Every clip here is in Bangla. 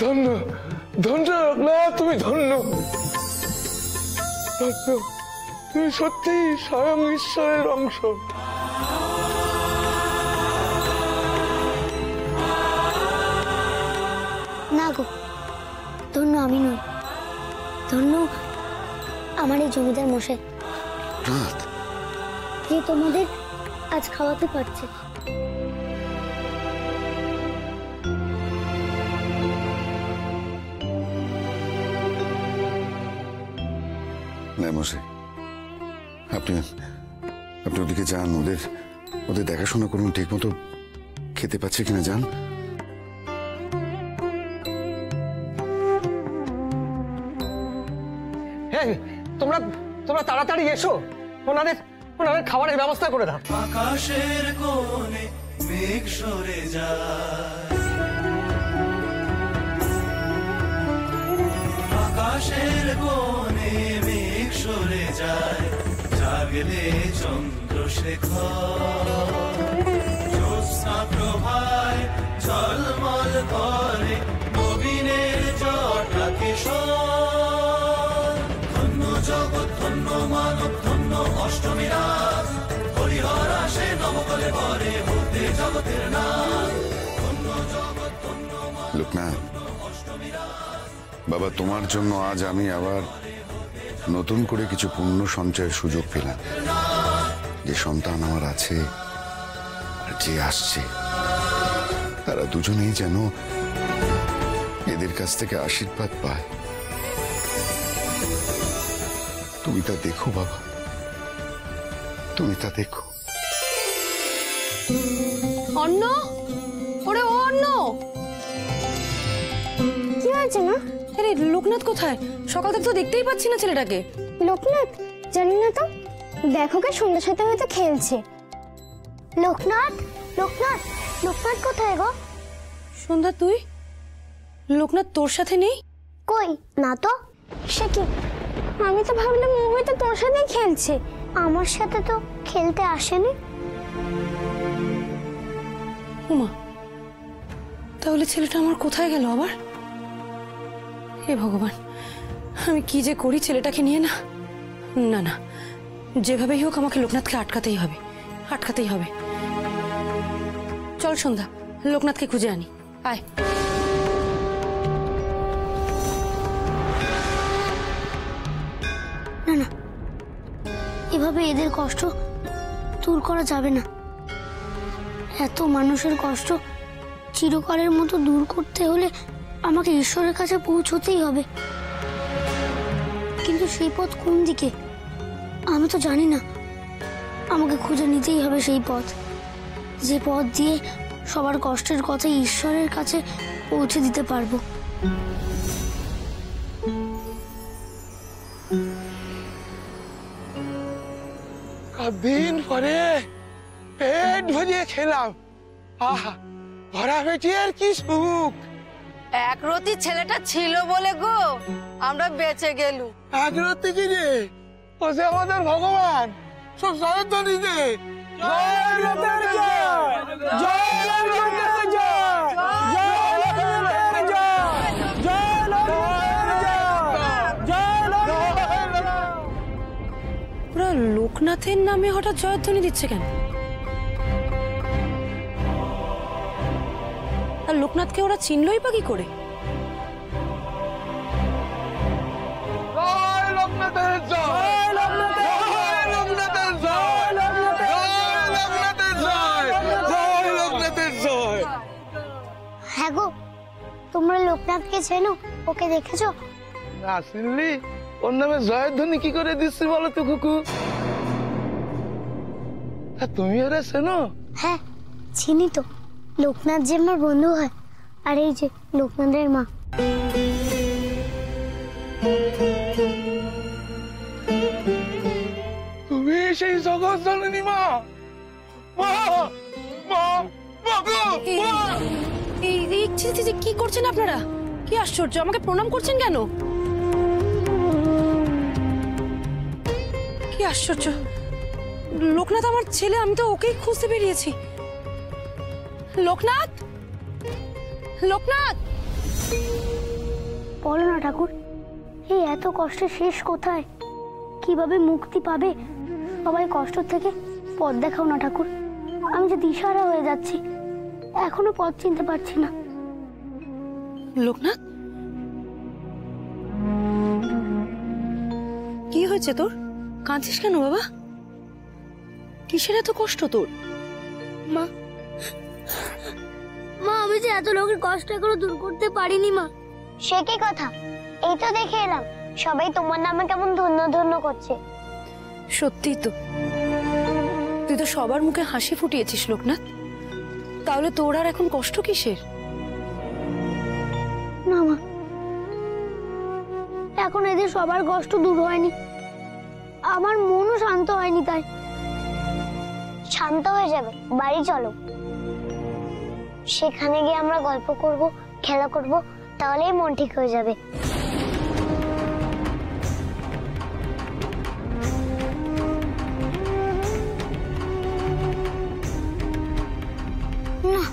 ধন্য ধন্য লোকনাথ, তুমি ধন্য। তুমি সত্যি স্বয়ং ঈশ্বরের অংশ। না গো, ধন্য আমি নই, ধন্য আমার এই জমিদার মশাই, যে তোমাদের আজ খাওয়াতে পারছে। মশাই, আপনি আপনি ওদিকে যান, ওদের দেখাশোনা করুন, ঠিক মতো খেতে পাচ্ছে কিনা যান। হ্যাঁ, তোমরা তোমরা তাড়াতাড়ি এসো, ওনাদের খাবারের ব্যবস্থা করে দাও। আকাশের কোণে মেঘ সরে যায়, আকাশের কোণে মেঘ সরে যায়, জাগলে চন্দ্রশেখর, জ্যোৎস্না প্রভায় ঝলমল করে নবীনের জটা কিশোর। ধন্য জগৎ, ধন্য মানব, ধন্য অষ্টমী রাত, হরিহর আসে নবকলে বরে হতে জগতের নাথ। ধন্য জগৎ, ধন্য লোকনাথ বাবা, তোমার জন্য আজ আমি আবার নতুন করে কিছু পুণ্য সঞ্চয়ের সুযোগ পেলাম। যে সন্তান আমার আছে আর যে আসছে, তারা দুজনেই যেন এদের কাছ থেকে আশীর্বাদ পায়। তুমি তা দেখো বাবা, তুমি তা দেখো। অন্ন, ওরে ও অন্ন, কি হয়েছে মা? আরে লোকনাথ কোথায়? সকাল থেকে তো দেখতেই পাচ্ছি না ছেলেটাকে। লোকনাথ? জানি না তো, দেখো কে সন্ধ্যার সাথে হয়তো খেলছে। লোকনাথ, লোকনাথ, লোকনাথ কোথায় গো? সন্ধ্যা, তুই? লোকনাথ তোর সাথে নেই? কই না তো। সে কি, আমি তো ভাবলাম ও হয়তো তোর সাথেই খেলছে, আমার সাথে তো খেলতে আসেনি। উমা, তাহলে ছেলেটা আমার কোথায় গেল আবার? হে ভগবান, আমি কি যে করি ছেলেটাকে নিয়ে। না না না, যেভাবেই হোক আমাকে লোকনাথকে আটকাতেই হবে, আটকাতেই হবে। চল সন্ধ্যা, লোকনাথকে খুঁজে আনি, আয়। না না, এভাবে এদের কষ্ট দূর করা যাবে না। এত মানুষের কষ্ট চিরকালের মতো দূর করতে হলে আমাকে ঈশ্বরের কাছে পৌঁছতেই হবে। কিন্তু সেই পথ কোন দিকে আমি তো জানি না। আমাকে খুঁজে নিতেই হবে সেই পথ, যে পথ দিয়ে সবার কষ্টের কথা ঈশ্বরের কাছে পৌঁছে দিতে পারবো। দিন পরে পেট ভরিয়ে খেলাম, আহা ভরা পেটের কি সুখ। একরতি ছেলেটা ছিল বলে গো আমরা বেঁচে গেলু। একরতি কি রে, ও যে আমাদের ভগবান, সব জয়ধ্বনি দে। ওরা লোকনাথের নামে হঠাৎ জয়ধ্বনি দিচ্ছে কেন? আর লোকনাথকে ওরা চিনলই বা কি করে? হ্যাঁ গো, তোমরা লোকনাথকে চেনো? ওকে দেখেছো? না চিনলি, ওর নামে জয়ধ্বনি কি করে দিচ্ছি বলো তো কুকু? তুমি ওরা চেনো? হ্যাঁ চিনি তো, লোকনাথ যে আমার বন্ধু হয়, আর এই যে লোকনাথের মা। তুমি সেই জগৎ জননী মা? মা মা মা গো, মা! কি করছেন আপনারা? কি আশ্চর্য, আমাকে প্রণাম করছেন কেন? কি আশ্চর্য, লোকনাথ আমার ছেলে, আমি তো ওকেই খুঁজতে বেরিয়েছি। লোকনাথ, লোকনাথ! বলো না ঠাকুর, এই এত কষ্টের শেষ কোথায়? কিভাবে মুক্তি পাবে সবাই কষ্ট থেকে? পথ দেখাও না ঠাকুর, আমি যে দিশাহারা হয়ে যাচ্ছি, এখনো পথ চিনতে পারছি না। লোকনাথ, কি হয়েছে তোর? কাঁদছিস কেন বাবা? কিসের এত কষ্ট তোর? মা, মা আমি যে এত লোকের কষ্ট এখনো দূর করতে পারিনি মা। সে কি কথা? এই তো দেখে এলাম সবাই তোমার নামে কেমন ধন্য ধন্য করছে। সত্যি তো, তুই তো সবার মুখে হাসি ফুটিয়েছিস লোকনাথ। তাহলে তোর আর এখন কষ্ট কিসের? না মা, এখন এদের সবার কষ্ট দূর হয়নি, আমার মনও শান্ত হয়নি। তাই শান্ত হয়ে যাবে, বাড়ি চলো, সেখানে গিয়ে আমরা গল্প করব, খেলা করব, তাহলেই মন ঠিক হয়ে যাবে। না,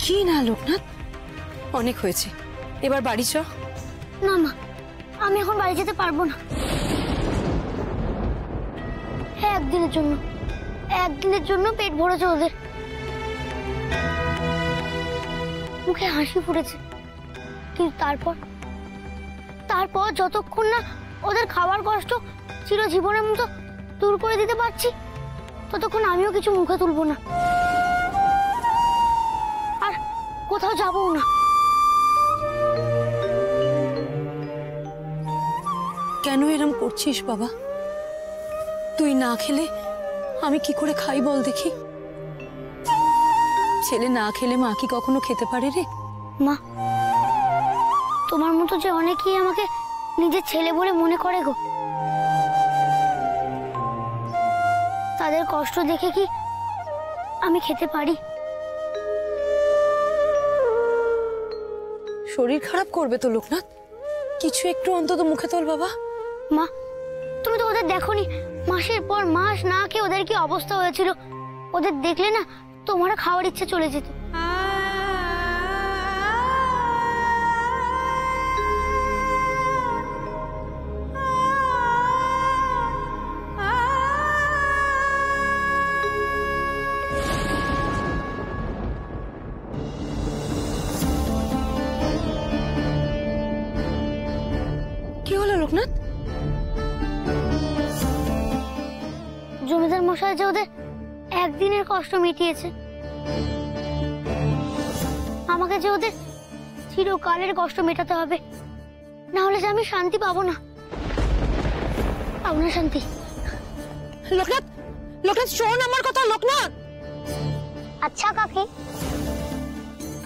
কি না লোকনাথ, অনেক হয়েছে, এবার বাড়ি চ। না মা, আমি এখন বাড়ি যেতে পারবো না। একদিনের জন্য পেট ভরেছে ওদের, মুখে হাসি ফুটেছে, কিন্তু তারপর যতক্ষণ না ওদের খাওয়ার কষ্ট চিরজীবনের মতো দূর করে দিতে পারছি, ততক্ষণ আমিও কিছু মুখে তুলবো না, আর কোথাও যাবো না। কেন এরম করছিস বাবা? তুই না খেলে আমি কি করে খাই বল দেখি? ছেলে না খেলে মা কি কখনো খেতে পারে রে? মা, তোমার মতো যে অনেকেই আমাকে নিজের ছেলে বলে মনে করে গো, তাদের কষ্ট দেখে কি আমি খেতে পারি? শরীর খারাপ করবে তো লোকনাথ, কিছু একটু অন্তত মুখে তোল বাবা। মা, তুমি তো ওদের দেখোনি, মাসের পর মাস না খেয়ে ওদের কি অবস্থা হয়েছিল। ওদের দেখলে না তোমারও খাওয়ার ইচ্ছে চলে যেত। কি হলো লোকনাথ? জমিদার মশাই যে ওদের একদিনের কষ্ট মিটিয়েছে, আমাকে যে ওদের চিরকালের কষ্ট মেটাতে হবে, না হলে যে আমি শান্তি পাবো না, শান্তি। লোকনাথ, লোকনাথ শোন আমার কথা লোকনাথ। আচ্ছা কাকি,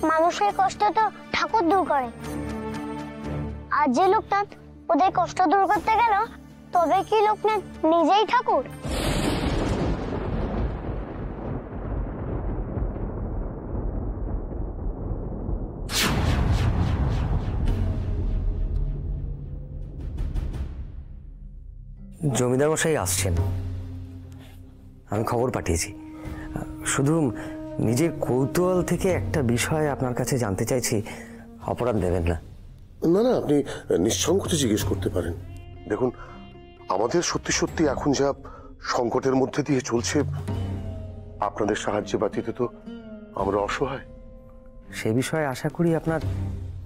মানুষের কষ্ট তো ঠাকুর দূর করে, আর যে লোকনাথ ওদের কষ্ট দূর করতে গেল, তবে কি লোকনাথ নিজেই ঠাকুর? জমিদার মশাই আসছেন, আমি খবর পাঠিয়েছি। শুধু নিজের কৌতূহল থেকে একটা বিষয় আপনার কাছে জানতে চাইছি, অপরাধ দেবেন না। না না, আপনি নিঃসংকোচে জিজ্ঞেস করতে পারেন। দেখুন, আমাদের সত্যি সত্যি এখন যা সংকটের মধ্যে দিয়ে চলছে, আপনাদের সাহায্যে ব্যতীত তো আমরা অসহায়। সে বিষয়ে আশা করি আপনার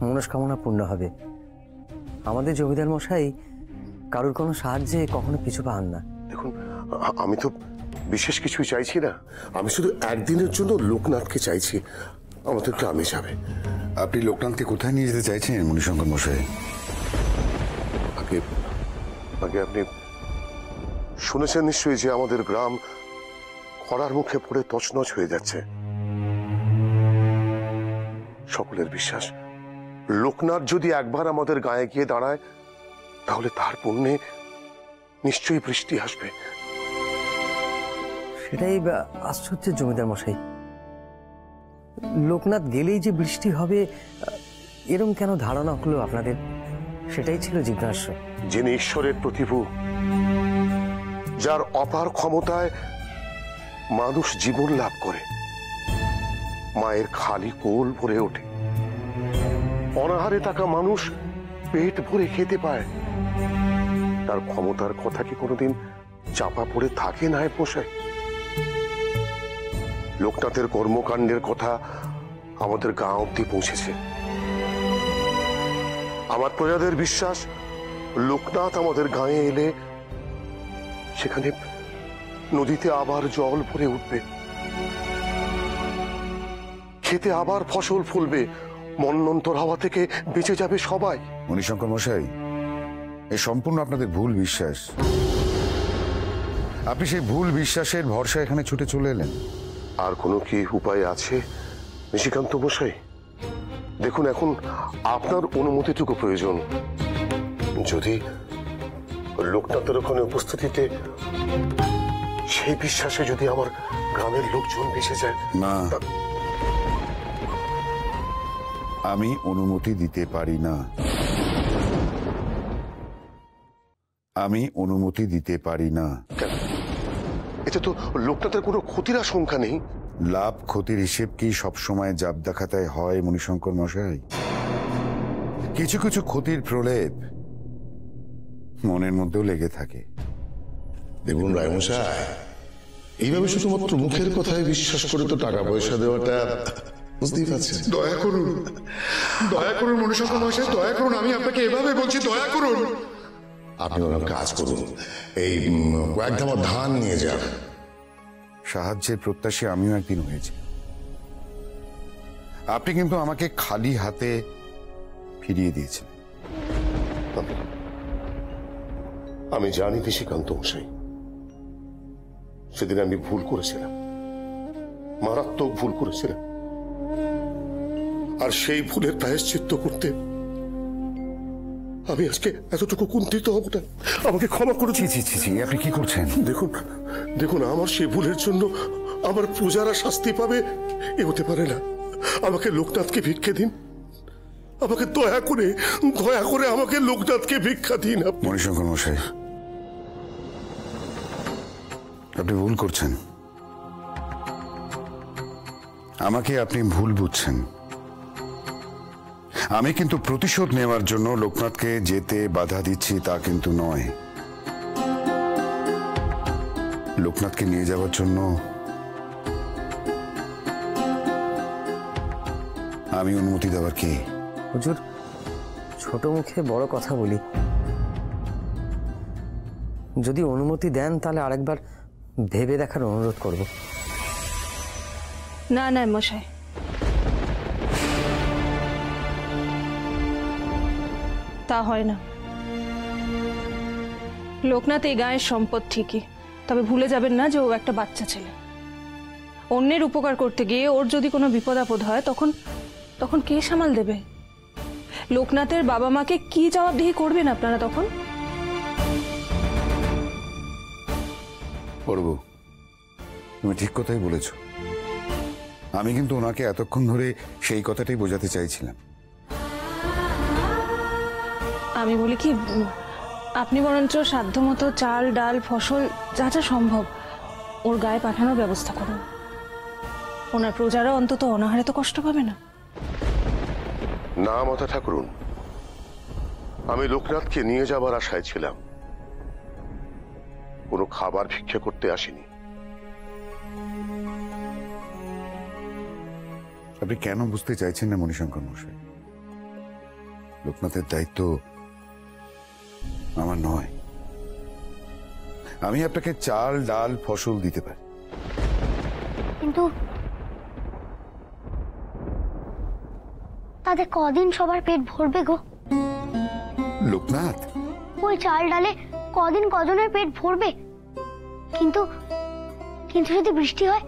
মনস্কামনা পূর্ণ হবে। আমাদের জমিদার মশাই কারোর কোনো সাহায্যে কখনো পিছু পান না। দেখুন, আমি তো বিশেষ কিছুই চাইছি না, আমি শুধু একদিনের জন্য লোকনাথকে চাইছি আমাদের গ্রামে যাবে। আপনি লোকনাথকে কোথায় নিয়ে যেতে চাইছেন মণিশঙ্কর মশাই? আগে আগে আপনি শুনেছেন নিশ্চয়ই যে আমাদের গ্রাম খরার মুখে পড়ে তছনছ হয়ে যাচ্ছে। সকলের বিশ্বাস, লোকনাথ যদি একবার আমাদের গায়ে গিয়ে দাঁড়ায়, তাহলে তার পুণ্যে নিশ্চয়ই বৃষ্টি আসবে। সেটাই আশ্চর্যের জমিদার মশাই, লোকনাথ গেলেই যে বৃষ্টি হবে এরকম কেন ধারণা হলো আপনাদের? সেটাই ছিল জিজ্ঞাস্য। যিনি ঈশ্বরের প্রতিভু, যার অপার ক্ষমতায় মানুষ জীবন লাভ করে, মায়ের খালি কোল ভরে ওঠে, অনাহারে থাকা মানুষ পেট ভরে খেতে পায়, তার ক্ষমতার কথা কি কোনোদিন চাপা পড়ে থাকে না মশাই? লোকনাথের কর্মকাণ্ডের কথা আমাদের গা অব্দি পৌঁছেছে। আমার প্রজাদের বিশ্বাস, লোকনাথ আমাদের গায়ে এলে সেখানে নদীতে আবার জল ভরে উঠবে, খেতে আবার ফসল ফলবে, মন্বন্তর হাওয়া থেকে বেঁচে যাবে সবাই। মণিশঙ্কর মশাই, এ সম্পূর্ণ আপনাদের ভুল বিশ্বাস। আপনি সেই ভুল বিশ্বাসের ভরসা এখানে ছুটে চলে এলেন। আর কোনো কি উপায় আছে নিশিকান্ত মশাই? দেখুন, এখন আপনার অনুমতিটুকু প্রয়োজন। যদি লোকনাথের ওখানে উপস্থিতিতে সেই বিশ্বাসে যদি আমার গ্রামের লোকজন ভেসে যায়। না, আমি অনুমতি দিতে পারি না। আমি অনুমতি দিতে পারি না। কেন? এতে তো লোকনাথের কোনো ক্ষতির আশঙ্কা নেই। লাভ ক্ষতির হিসেব কি সবসময় জাবদা খাতায় হয় মণিশঙ্কর মশাই? কিছু কিছু ক্ষতির প্রলেপ মনের মধ্যেও লেগে থাকে। দেখুন রায়মশাই, এইভাবে শুধুমাত্র মুখের কথায় বিশ্বাস করে তো টাকা পয়সা দেওয়াটা, বুঝতেই পারছেন। দয়া করুন, দয়া করুন মণিশঙ্কর মশাই, দয়া করুন। আমি আপনাকে এভাবে বলছি, দয়া করুন। আপনি ওনার কাজ করুন, এই কয়েক ধামা ধান নিয়ে যান। সাহায্যের প্রত্যাশী আমিও একদিন হয়েছি। আপনি কিন্তু আমাকে খালি হাতে ফিরিয়ে দিয়েছেন। আমি জানি নিশিকান্ত মশাই, সেদিন আমি ভুল করেছিলাম, মারাত্মক ভুল করেছিলাম। আর সেই ভুলের প্রায়শ্চিত্ত করতে আমি আজকে এতটুকু কুণ্ঠিত হব না। আমাকে ক্ষমা করে দিন। আপনি কি করছেন? দেখুন দেখুন, আমার সেই ভুলের জন্য আমার প্রজারা শাস্তি পাবে এ হতে পারে না। আমাকে লোকনাথকে ভিক্ষে দিন। আমাকে দয়া করে আমাকে লোকনাথকে ভিক্ষা দিন। মণিশঙ্কর মশাই, আপনি ভুল করছেন। আমাকে আপনি ভুল বুঝছেন। আমি কিন্তু প্রতিশোধ নেওয়ার জন্য লোকনাথকে যেতে বাধা দিচ্ছি তা কিন্তু নয়। লোকনাথকে নিয়ে যাওয়ার জন্য আমি অনুমতি দেওয়ার কে? হুজুর, ছোট মুখে বড় কথা বলি। যদি অনুমতি দেন তাহলে আরেকবার ভেবে দেখার অনুরোধ করব। না না মশাই, তা হয় না। লোকনাথ এই গায়ের সম্পদ ঠিকই, তবে ভুলে যাবেন না যে ও একটা বাচ্চা ছেলে। অন্যের উপকার করতে গিয়ে ওর যদি কোনো বিপদ আপদ হয় তখন কে সামাল দেবে? লোকনাথের বাবা মাকে কি জবাবদিহি করবেন আপনারা তখন? করব, তুমি ঠিক কথাই বলেছ। আমি কিন্তু ওনাকে এতক্ষণ ধরে সেই কথাটাই বোঝাতে চাইছিলাম। আমি বলি কি, আপনি বরঞ্চ সাধ্যমতো চাল ডাল ফসল যা যা সম্ভব ওর গায়ে পাঠানোর ব্যবস্থা করুন। ওনার প্রজারা অন্তত অনাহারে তো কষ্ট পাবে না। না মাতা ঠাকুরুন, আমি লোকনাথকে নিয়ে যাবার আশায় ছিলাম, কোনো খাবার ভিক্ষা করতে আসিনি। আপনি কেন বুঝতে চাইছেন না মণিশঙ্কর মশাই? লোকনাথের দায়িত্ব আমার নয়। আমি আপনাকে চাল ডাল ফসল দিতে পারি, কিন্তু তাতে কদিন সবার পেট ভরবে গো? লোকনাথ, ওই চাল ডালে কদিন কজনের পেট ভরবে? কিন্তু কিন্তু যদি বৃষ্টি হয়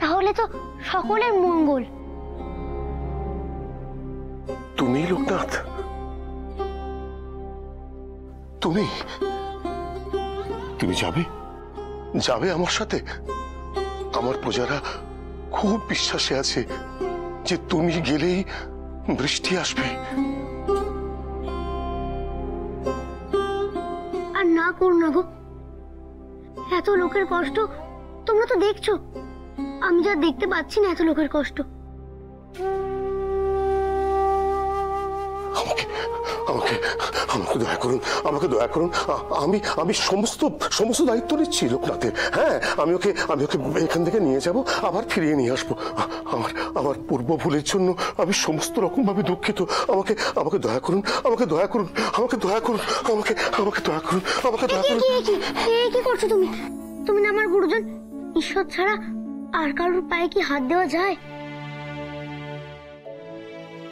তাহলে তো সকলের মঙ্গল। তুমি লোকনাথ, তুমি যাবে আমার সাথে? আমার প্রজারা খুব বিশ্বাসে আছে যে তুমি গেলেই বৃষ্টি আসবে। আর না করো না গো, এত লোকের কষ্ট তোমরা তো দেখছো। আমি যা দেখতে পাচ্ছি না এত লোকের কষ্ট। আমাকে আমাকে দয়া করুন, আমাকে দয়া করুন। আমি আমি সমস্ত সমস্ত দায়িত্ব নিচ্ছি লোকনাথের। হ্যাঁ, আমি ওকে এখান থেকে নিয়ে যাব, আবার ফিরিয়ে নিয়ে আসবো। আমার আমার পূর্ব ভুলের জন্য আমি সমস্ত রকম ভাবে দুঃখিত। আমাকে আমাকে দয়া করুন, আমাকে দয়া করুন, আমাকে দয়া করুন, আমাকে আমাকে দয়া করুন, আমাকে দয়া করুন। কি করছো তুমি? তুমি না আমার গুরুজন, ঈশ্বর ছাড়া আর কারোর পায়ে কি হাত দেওয়া যায়?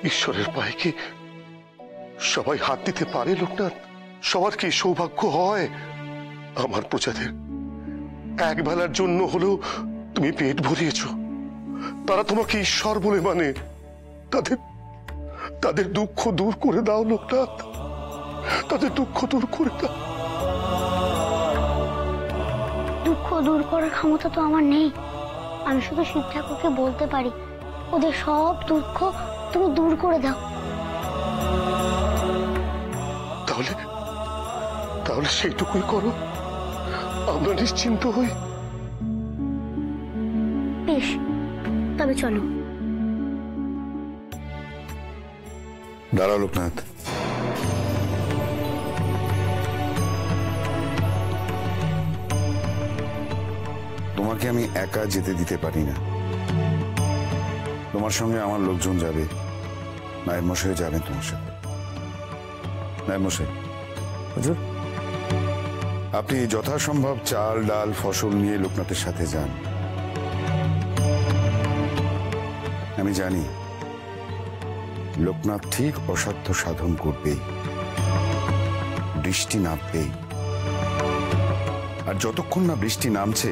ঈশ্বরের পায়ে কি সবাই হাত দিতে পারে লোকনাথ? সবার কি সৌভাগ্য হয়? আমার প্রজাদের এক বেলার জন্য হলেও তুমি পেট ভরিয়েছ, তারা তোমাকে ঈশ্বর বলে মানে। তাদের তাদের দুঃখ দূর করে দাও লোকনাথ, তাদের দুঃখ দূর করে দাও। দুঃখ দূর করার ক্ষমতা তো আমার নেই। আমি শুধু শিব ঠাকুরকে বলতে পারি, ওদের সব দুঃখ তুমি দূর করে দাও। তাহলে তাহলে সেইটুকুই করো, আমরা নিশ্চিন্ত হই। বেশ, তবে চলো। দাঁড়াও লোকনাথ, তোমাকে আমি একা যেতে দিতে পারি না। তোমার সঙ্গে আমার লোকজন যাবে, নায়েব মশাই যাবেন তোমার সাথে। নায়েব মশাই, হুজুর, আপনি যথাসম্ভব চাল ডাল ফসল নিয়ে লোকনাথের সাথে যান। আমি জানি লোকনাথ ঠিক অসাধ্য সাধন করবেই, বৃষ্টি নামবেই। আর যতক্ষণ না বৃষ্টি নামছে,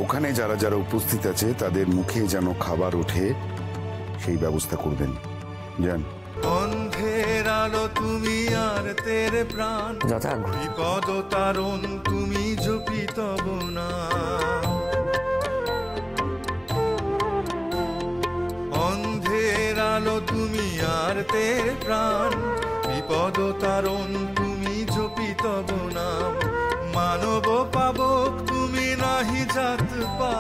ওখানে যারা যারা উপস্থিত আছে তাদের মুখে যেন খাবার ওঠে সেই ব্যবস্থা করবেন। যান। অন্ধের আলো তুমি আর তেরে প্রাণ, বিপদ তারণ তুমি জপি তব না। অন্ধের আলো তুমি আর তেরে প্রাণ, বিপদ তারণ তুমি জপি তব নাম। মানব পাবক তুমি নাহি জাত পার,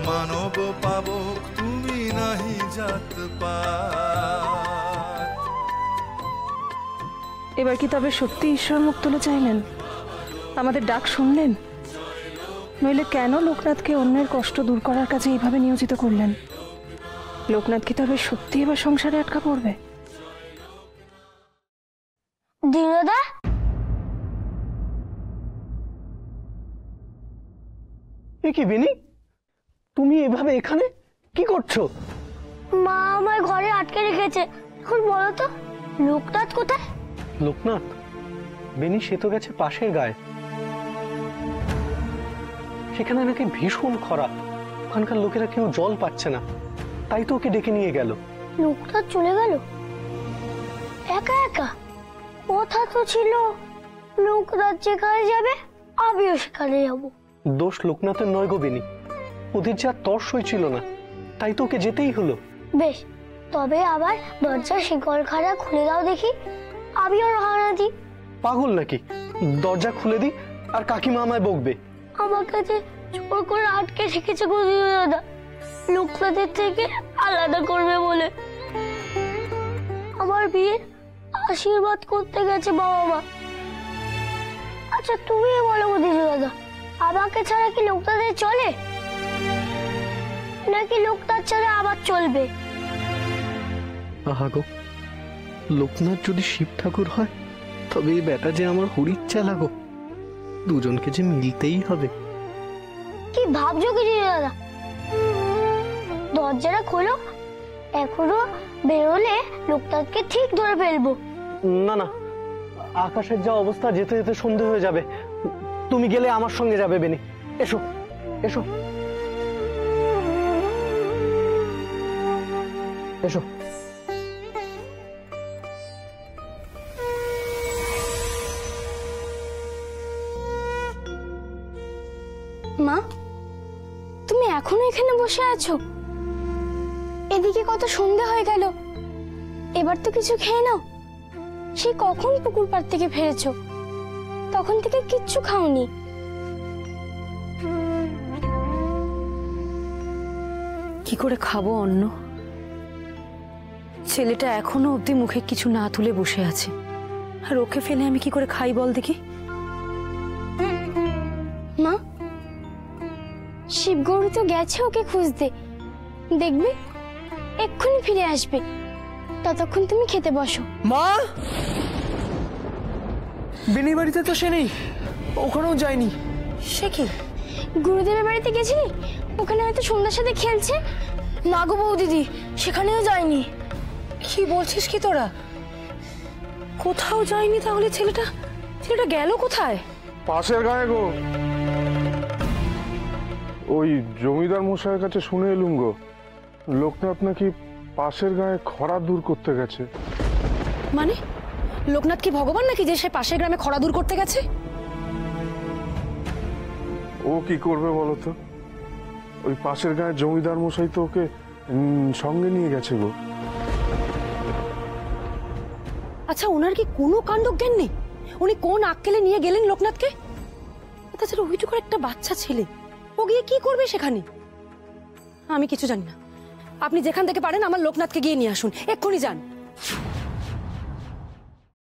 মানব পাবক তুমি নাহি জাত পার। এবার কি তবে সত্যি ঈশ্বর মুখ তুলে চাইলেন? আমাদের ডাক শুনলেন? নইলে কেন লোকনাথকে অন্যের কষ্ট দূর করার কাজে এইভাবে নিয়োজিত করলেন? লোকনাথ কি তবে সত্যি এবার সংসারে আটকা পড়বে? দিনদা, এ কি বিনি, তুমি এভাবে এখানে কি করছো? মা আমার ঘরে আটকে রেখেছে। এখন বলো তো, লোকনাথ কোথায়? লোকনাথ? বেনি সে তো গেছে পাশের গায়ে, সেখানে নাকি ভীষণ খরা, ওখানকার লোকেরা কেউ জল পাচ্ছে না, তাই তো ওকে ডেকে নিয়ে গেল। লোকনাথ চলে গেল একা একা? কথা তো ছিল লোকনাথ যেখানে যাবে আমিও সেখানে যাব। দোষ লোকনাথের নয় গো বেনি, ওদের যা তর সইছিল না, তাই তো ওকে যেতেই হলো। বেশ, তবে আবার দরজার শিকলখানা খুলে দাও দেখি, আমিও রওনা দিই। পাগল নাকি? দরজা খুলে দি আর কাকিমা আমায় বকবে। আমার কাছে জোর করে আটকে রেখেছে গো দাদা, লোকনাথের থেকে আলাদা করবে বলে। আমার বিয়ে আশীর্বাদ করতে গেছে বাবা মা। আচ্ছা তুমি বলো দিদি দাদা, আমাকে ছাড়া কি লোকনাথের চলে, নাকি লোকনাথ ছাড়া আবার চলবে? আহা গো, লোকনাথ যদি শিব ঠাকুর হয় তবে এই বেটা যে আমার হরিচ্ছা লাগো, দুজনকে যে মিলতেই হবে। কি ভাবছো কি দিদি দাদা? দরজাটা খোলো, এখনো বেরোলে লোকনাথকে ঠিক ধরে ফেলবো। না না, আকাশের যা অবস্থা, যেতে যেতে সন্ধে হয়ে যাবে। তুমি গেলে আমার সঙ্গে যাবে বেনি। এসো এসো এসো। মা, তুমি এখনো এখানে বসে আছো? এদিকে কত সন্ধে হয়ে গেল, এবার তো কিছু খেয়ে নাও। সেই কখন পুকুর পাড় থেকে ফিরেছো, তখন থেকে কিচ্ছু খাওনি। কি করে খাবো অন্ন? ছেলেটা এখনো অবধি মুখে কিছু না তুলে বসে আছে, আর ওকে ফেলে আমি কি করে খাই বল দেখি। মা, শিবগৌরী তো গেছে ওকে খুঁজতে, দেখবে এক্ষুনি ফিরে আসবে। ততক্ষণ তুমি খেতে বসো। মা, বিনি বাড়িতে তো সে নেই, ওখানেও যায়নি। সে কি? গুরুদেবের বাড়িতে গেছিলি? ওখানে হয়তো সন্ধ্যার সাথে খেলছে। না গো বৌদিদি, সেখানেও যায়নি। কি বলছিস কি তোরা? কোথাও যায়নি? তাহলে ছেলেটা গেল কোথায়? পাশের গায়ে গো, ওই জমিদার মশাইয়ের কাছে শুনে এলুম গো, লোকনাথ নাকি পাশের গায়ে খরা দূর করতে গেছে। মানে লোকনাথ কি ভগবান নাকি যে সে পাশের গ্রামে খরা দূর করতে গেছে? ও কি করবে বলতো? ওই পাশের গায়ে জমিদার মশাই তো ওকে সঙ্গে নিয়ে গেছে গো। আচ্ছা, ওনার কি কোনো কাণ্ডজ্ঞান নেই? উনি কোন আক্কেলে নিয়ে গেলেন লোকনাথকে? তাছাড়া ওইটুকু একটা বাচ্চা ছেলে, ও গিয়ে কি করবে সেখানে? আমি কিছু জানি না। আপনি যেখান থেকে পারেন আমার লোকনাথকে গিয়ে নিয়ে আসুন, এক্ষুনি যান।